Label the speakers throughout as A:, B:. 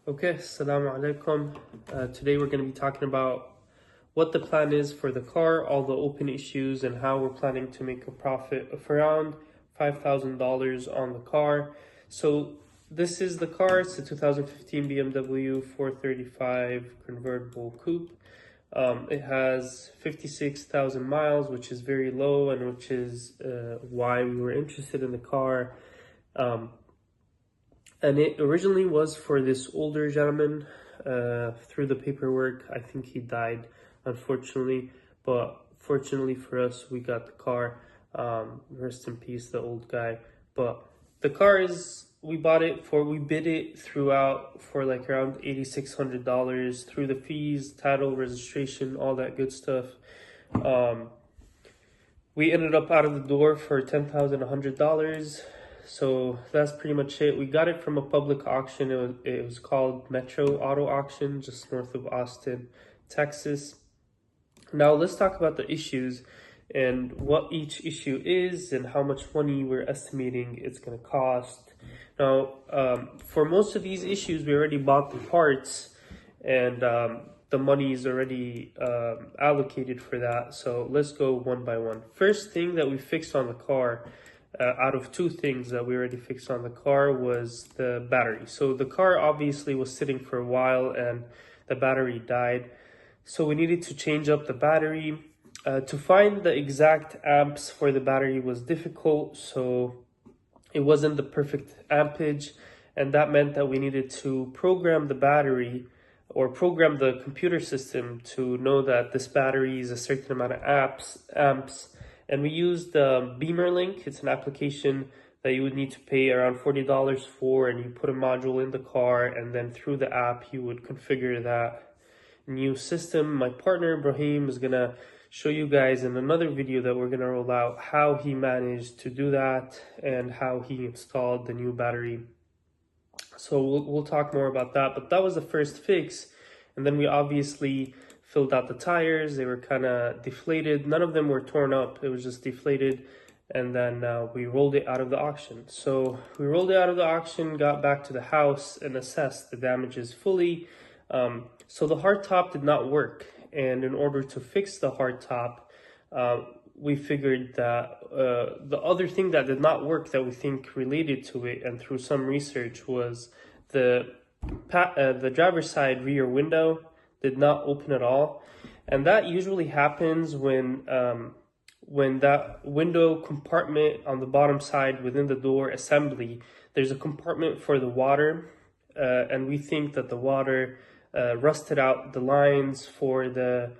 A: Okay, assalamu alaikum. Today we're going to be talking about what the plan is for the car, all the open issues, and how we're planning to make a profit of around $5,000 on the car. So this is the car. It's a 2015 BMW 435 convertible coupe. It has 56,000 miles, which is very low, and which is why we were interested in the car. And it originally was for this older gentleman. Through the paperwork, I think he died, unfortunately. But fortunately for us, we got the car. Rest in peace, the old guy. But the car we bid it throughout for like around $8,600 through the fees, title, registration, all that good stuff. We ended up out of the door for $10,100. So that's pretty much it. We got it from a public auction. It was called Metro Auto Auction, just north of Austin, Texas. Now let's talk about the issues and what each issue is and how much money we're estimating it's going to cost. Now, for most of these issues, we already bought the parts, and the money is already allocated for that. So let's go one by one. First thing that we fixed on the car, out of two things that we already fixed on the car, was the battery. So the car obviously was sitting for a while and the battery died. So we needed to change up the battery. To find the exact amps for the battery was difficult, so it wasn't the perfect ampage, and that meant that we needed to program the battery or program the computer system to know that this battery is a certain amount of amps. And we used BeamerLink. It's an application that you would need to pay around $40 for, and you put a module in the car, and then through the app you would configure that new system. My partner Ibrahim is gonna show you guys in another video that we're gonna roll out how he managed to do that and how he installed the new battery. So we'll talk more about that, but that was the first fix. And then we obviously filled out the tires. They were kind of deflated. None of them were torn up. It was just deflated. And then we rolled it out of the auction. So we rolled it out of the auction, got back to the house, and assessed the damages fully. So the hardtop did not work. And in order to fix the hardtop, we figured that the other thing that did not work that we think related to it, and through some research, was the driver's side rear window did not open at all. And that usually happens when that window compartment on the bottom side within the door assembly, there's a compartment for the water, and we think that the water rusted out the lines for the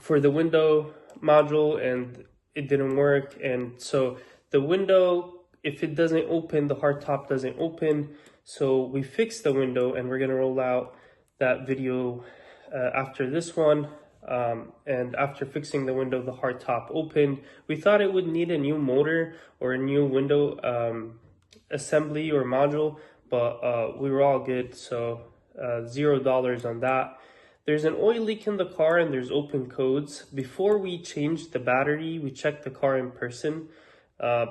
A: window module, and it didn't work. And so the window, if it doesn't open, the hardtop doesn't open. So we fixed the window, and we're gonna roll out that video after this one. And after fixing the window, the hardtop opened. We thought it would need a new motor or a new window assembly or module, but we were all good. So $0 on that. There's an oil leak in the car, and there's open codes. Before we changed the battery, we checked the car in person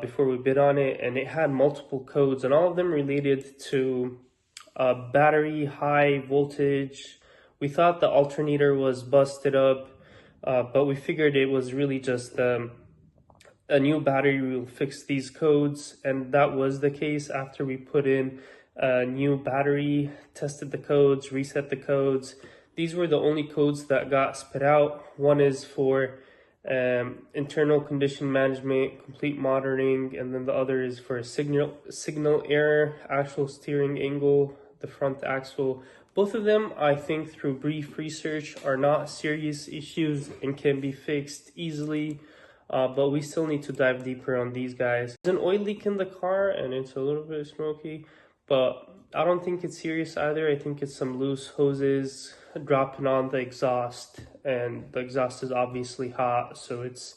A: before we bid on it, and it had multiple codes, and all of them related to battery high voltage. We thought the alternator was busted up, but we figured it was really just a new battery will fix these codes, and that was the case. After we put in a new battery, tested the codes, reset the codes, these were the only codes that got spit out. One is for internal condition management, complete monitoring, and then the other is for signal error, actual steering angle, the front axle. Both of them, I think through brief research, are not serious issues and can be fixed easily, but we still need to dive deeper on these guys. There's an oil leak in the car, and it's a little bit smoky, but I don't think it's serious either. I think it's some loose hoses dropping on the exhaust, and the exhaust is obviously hot, so it's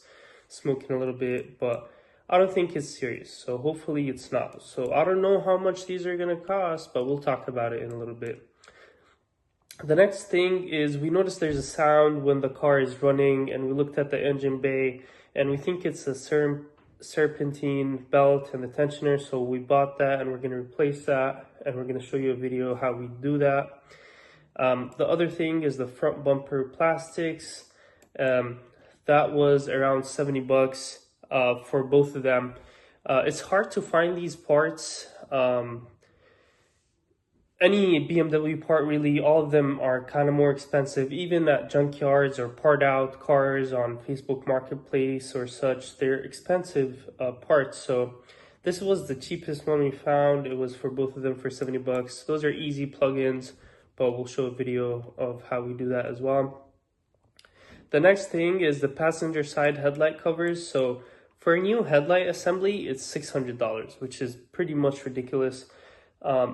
A: smoking a little bit, but I don't think it's serious, so hopefully it's not. So I don't know how much these are gonna cost, but we'll talk about it in a little bit. The next thing is we noticed there's a sound when the car is running, and we looked at the engine bay, and we think it's a certain serpentine belt and the tensioner, so we bought that and we're going to replace that, and we're going to show you a video how we do that. The other thing is the front bumper plastics. That was around 70 bucks for both of them. It's hard to find these parts. Any BMW part, really, all of them are kind of more expensive, even at junkyards or part out cars on Facebook Marketplace or such. They're expensive parts. So this was the cheapest one we found. It was for both of them for 70 bucks. Those are easy plugins, but we'll show a video of how we do that as well. The next thing is the passenger side headlight covers. So for a new headlight assembly, it's $600, which is pretty much ridiculous.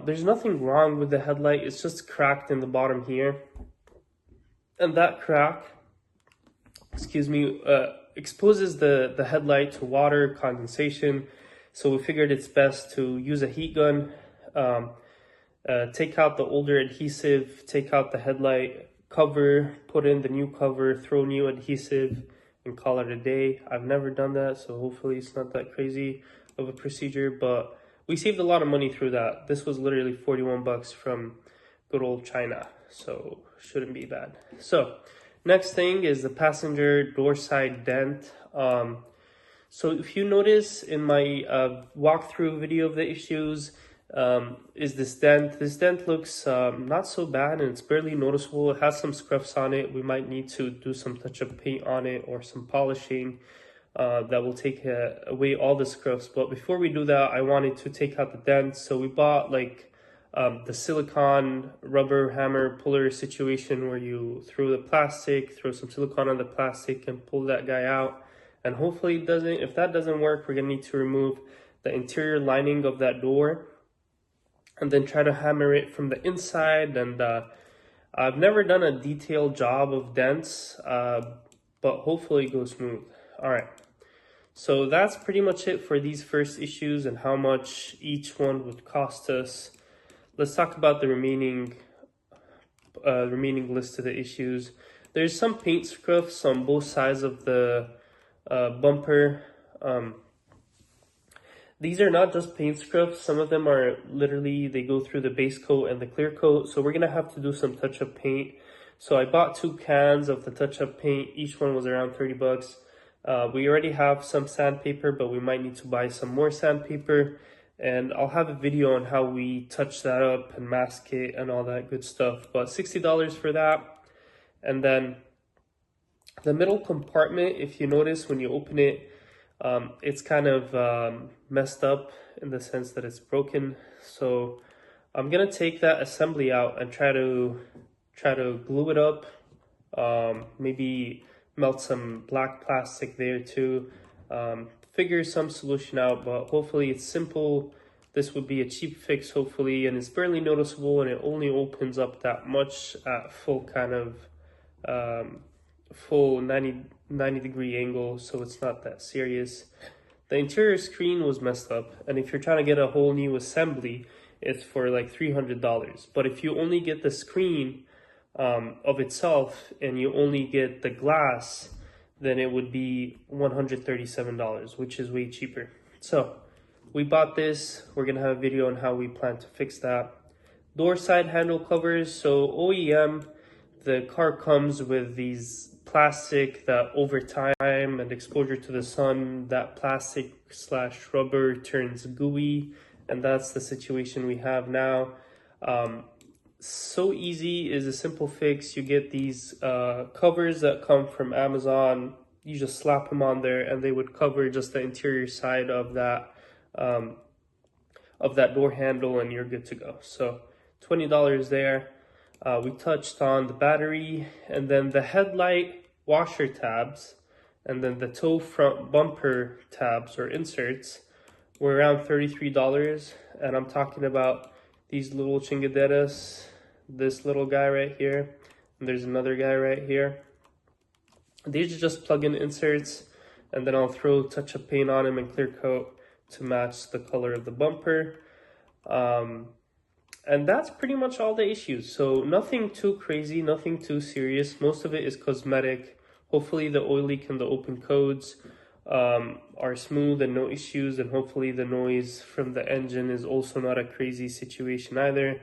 A: There's nothing wrong with the headlight. It's just cracked in the bottom here. And that crack, exposes the headlight to water condensation. So we figured it's best to use a heat gun, take out the older adhesive, take out the headlight cover, put in the new cover, throw new adhesive, and call it a day. I've never done that, so hopefully it's not that crazy of a procedure, but we saved a lot of money through that. This was literally 41 bucks from good old China, so shouldn't be bad. So next thing is the passenger door side dent. So if you notice in my walkthrough video of the issues, is this dent. This dent looks not so bad, and it's barely noticeable. It has some scuffs on it. We might need to do some touch-up paint on it or some polishing. That will take away all the scuffs. But before we do that, I wanted to take out the dent. So we bought like the silicone rubber hammer puller situation where you throw the plastic, throw some silicone on the plastic and pull that guy out. And hopefully it doesn't. If that doesn't work, we're gonna need to remove the interior lining of that door and then try to hammer it from the inside. And I've never done a detailed job of dents, but hopefully it goes smooth. All right, so that's pretty much it for these first issues and how much each one would cost us. Let's talk about the remaining list of the issues. There's some paint scuffs on both sides of the bumper. These are not just paint scuffs. Some of them are literally, they go through the base coat and the clear coat. So we're gonna have to do some touch-up paint. So I bought 2 cans of the touch-up paint. Each one was around 30 bucks. We already have some sandpaper, but we might need to buy some more sandpaper. And I'll have a video on how we touch that up and mask it and all that good stuff. But $60 for that. And then the middle compartment, if you notice when you open it, it's kind of messed up in the sense that it's broken. So I'm gonna take that assembly out and try to glue it up. Maybe melt some black plastic there too. Figure some solution out, but hopefully it's simple. This would be a cheap fix, hopefully, and it's barely noticeable, and it only opens up that much at full kind of full 90 degree angle, so it's not that serious. The interior screen was messed up, and if you're trying to get a whole new assembly, it's for like $300. But if you only get the screen of itself and you only get the glass, then it would be $137, which is way cheaper. So we bought this. We're gonna have a video on how we plan to fix that. Door side handle covers. So OEM, the car comes with these plastic that over time and exposure to the sun, that plastic / rubber turns gooey, and that's the situation we have now. So easy, is a simple fix. You get these covers that come from Amazon. You just slap them on there and they would cover just the interior side of that door handle, and you're good to go. So $20 there. We touched on the battery, and then the headlight washer tabs, and then the toe front bumper tabs or inserts were around $33. And I'm talking about these little chingaderas, this little guy right here, and there's another guy right here. These are just plug-in inserts, and then I'll throw touch-up paint on them and clear coat to match the color of the bumper. And that's pretty much all the issues. So nothing too crazy, nothing too serious. Most of it is cosmetic. Hopefully the oil leak and the open codes are smooth and no issues, and hopefully the noise from the engine is also not a crazy situation either.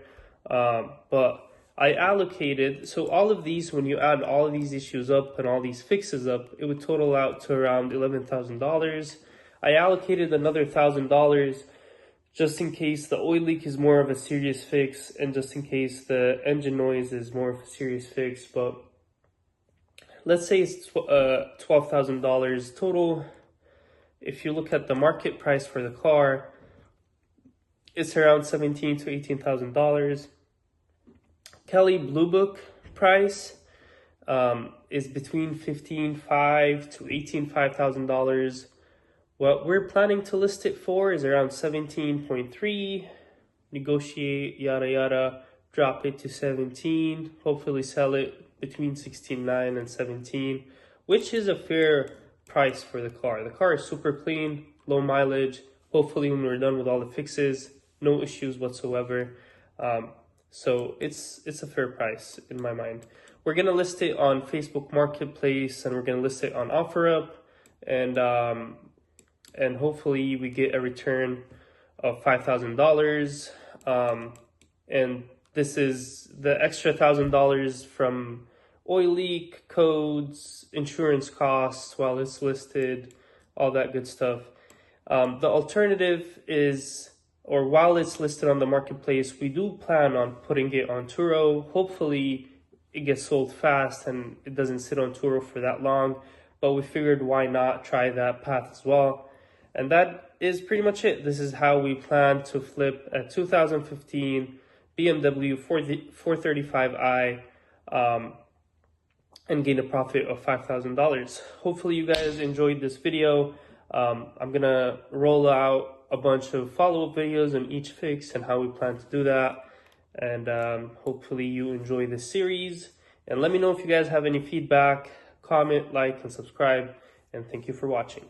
A: But I allocated, so all of these, when you add all of these issues up and all these fixes up, it would total out to around $11,000. I allocated another $1,000 just in case the oil leak is more of a serious fix, and just in case the engine noise is more of a serious fix. But let's say it's $12,000 total. If you look at the market price for the car, it's around $17,000 to $18,000. Kelley Blue Book price is between $15,500 to $18,500. What we're planning to list it for is around 17.3, negotiate, yada yada, drop it to 17, hopefully sell it between 16.9 and 17, which is a fair price for the car. The car is super clean, low mileage. Hopefully when we're done with all the fixes, no issues whatsoever. So it's a fair price in my mind. We're gonna list it on Facebook Marketplace, and we're gonna list it on OfferUp, and hopefully we get a return of $5,000. And this is the extra $1,000 from oil leak, codes, insurance costs while it's listed, all that good stuff. The alternative is, or while it's listed on the marketplace, we do plan on putting it on Turo. Hopefully it gets sold fast and it doesn't sit on Turo for that long, but we figured why not try that path as well. And that is pretty much it. This is how we plan to flip a 2015 BMW 435i and gain a profit of $5,000. Hopefully you guys enjoyed this video. I'm gonna roll out a bunch of follow-up videos on each fix and how we plan to do that. And hopefully you enjoy this series. And let me know if you guys have any feedback, comment, like, and subscribe. And thank you for watching.